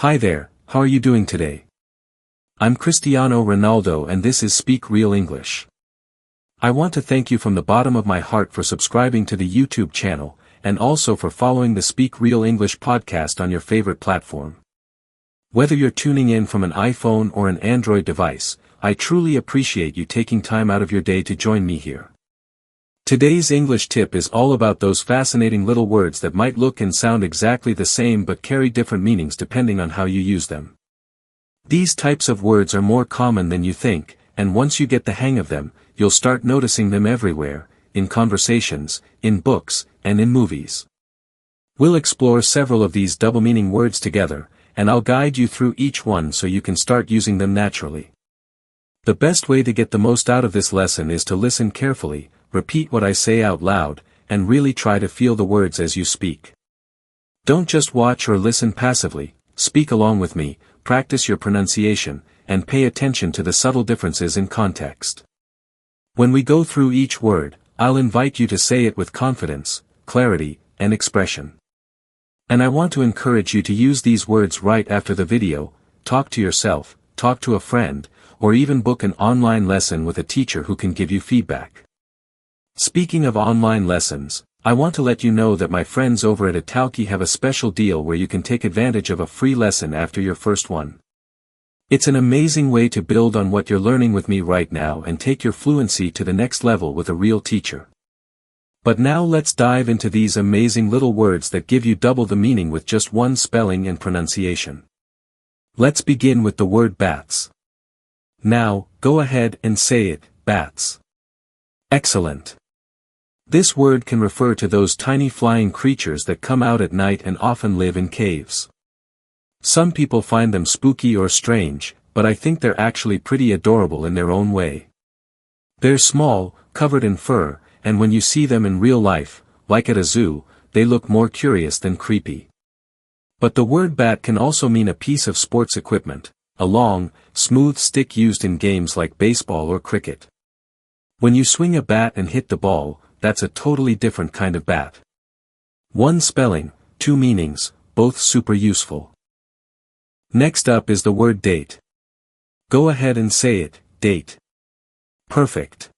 Hi there, how are you doing today? I'm Cristiano Ronaldo and this is Speak Real English. I want to thank you from the bottom of my heart for subscribing to the YouTube channel, and also for following the Speak Real English podcast on your favorite platform. Whether you're tuning in from an iPhone or an Android device, I truly appreciate you taking time out of your day to join me here. Today's English tip is all about those fascinating little words that might look and sound exactly the same but carry different meanings depending on how you use them. These types of words are more common than you think, and once you get the hang of them, you'll start noticing them everywhere, in conversations, in books, and in movies. We'll explore several of these double-meaning words together, and I'll guide you through each one so you can start using them naturally. The best way to get the most out of this lesson is to listen carefully, repeat what I say out loud, and really try to feel the words as you speak. Don't just watch or listen passively, speak along with me, practice your pronunciation, and pay attention to the subtle differences in context. When we go through each word, I'll invite you to say it with confidence, clarity, and expression. And I want to encourage you to use these words right after the video, talk to yourself, talk to a friend, or even book an online lesson with a teacher who can give you feedback. Speaking of online lessons, I want to let you know that my friends over at Italki have a special deal where you can take advantage of a free lesson after your first one. It's an amazing way to build on what you're learning with me right now and take your fluency to the next level with a real teacher. But now let's dive into these amazing little words that give you double the meaning with just one spelling and pronunciation. Let's begin with the word bats. Now, go ahead and say it, bats. Excellent. This word can refer to those tiny flying creatures that come out at night and often live in caves. Some people find them spooky or strange, but I think they're actually pretty adorable in their own way. They're small, covered in fur, and when you see them in real life, like at a zoo, they look more curious than creepy. But the word bat can also mean a piece of sports equipment, a long, smooth stick used in games like baseball or cricket. When you swing a bat and hit the ball, that's a totally different kind of bat. One spelling, two meanings, both super useful. Next up is the word date. Go ahead and say it, date. Perfect.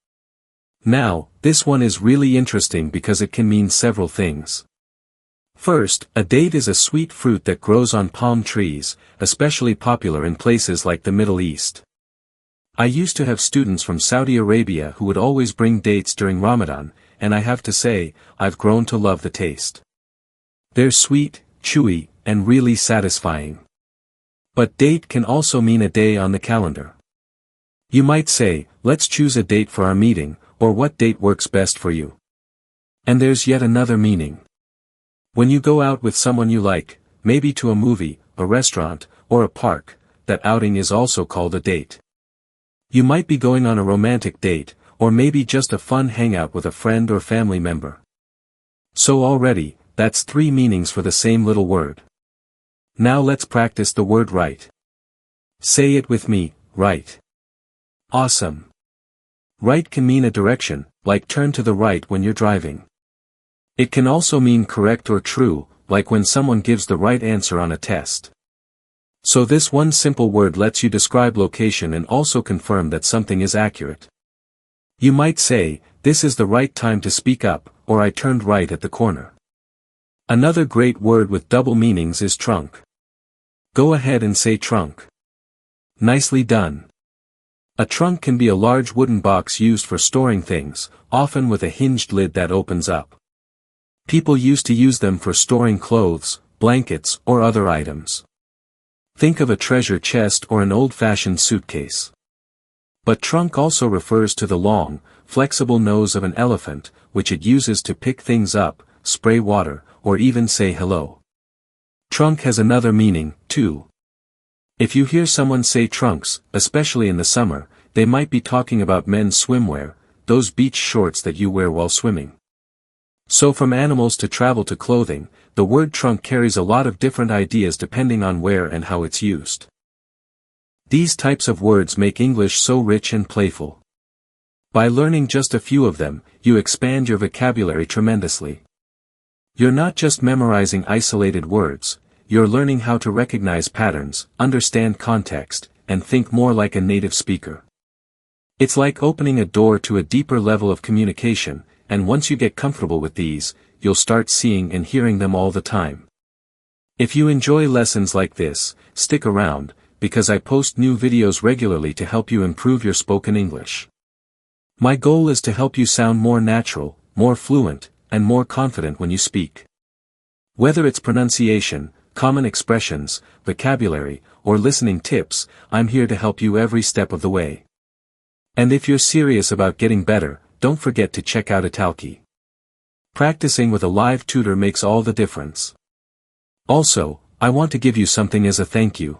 Now, this one is really interesting because it can mean several things. First, a date is a sweet fruit that grows on palm trees, especially popular in places like the Middle East. I used to have students from Saudi Arabia who would always bring dates during Ramadan, and I have to say, I've grown to love the taste. They're sweet, chewy, and really satisfying. But date can also mean a day on the calendar. You might say, let's choose a date for our meeting, or what date works best for you. And there's yet another meaning. When you go out with someone you like, maybe to a movie, a restaurant, or a park, that outing is also called a date. You might be going on a romantic date, or maybe just a fun hangout with a friend or family member. So already, that's three meanings for the same little word. Now let's practice the word right. Say it with me, right. Awesome. Right can mean a direction, like turn to the right when you're driving. It can also mean correct or true, like when someone gives the right answer on a test. So this one simple word lets you describe location and also confirm that something is accurate. You might say, this is the right time to speak up, or I turned right at the corner. Another great word with double meanings is trunk. Go ahead and say trunk. Nicely done. A trunk can be a large wooden box used for storing things, often with a hinged lid that opens up. People used to use them for storing clothes, blankets, or other items. Think of a treasure chest or an old-fashioned suitcase. But trunk also refers to the long, flexible nose of an elephant, which it uses to pick things up, spray water, or even say hello. Trunk has another meaning, too. If you hear someone say trunks, especially in the summer, they might be talking about men's swimwear, those beach shorts that you wear while swimming. So from animals to travel to clothing, the word trunk carries a lot of different ideas depending on where and how it's used. These types of words make English so rich and playful. By learning just a few of them, you expand your vocabulary tremendously. You're not just memorizing isolated words, you're learning how to recognize patterns, understand context, and think more like a native speaker. It's like opening a door to a deeper level of communication, and once you get comfortable with these, you'll start seeing and hearing them all the time. If you enjoy lessons like this, stick around, because I post new videos regularly to help you improve your spoken English. My goal is to help you sound more natural, more fluent, and more confident when you speak. Whether it's pronunciation, common expressions, vocabulary, or listening tips, I'm here to help you every step of the way. And if you're serious about getting better, don't forget to check out Italki. Practicing with a live tutor makes all the difference. Also, I want to give you something as a thank you.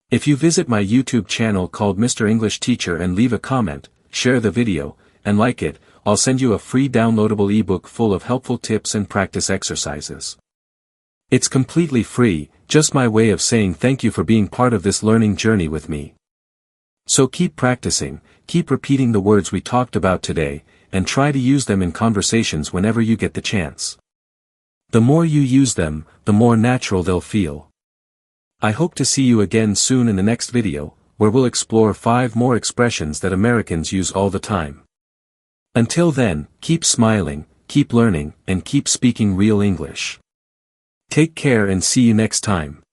If you visit my YouTube channel called Mr. English Teacher and leave a comment, share the video, and like it, I'll send you a free downloadable ebook full of helpful tips and practice exercises. It's completely free, just my way of saying thank you for being part of this learning journey with me. So keep practicing, keep repeating the words we talked about today, and try to use them in conversations whenever you get the chance. The more you use them, the more natural they'll feel. I hope to see you again soon in the next video, where we'll explore 5 more expressions that Americans use all the time. Until then, keep smiling, keep learning, and keep speaking real English. Take care and see you next time.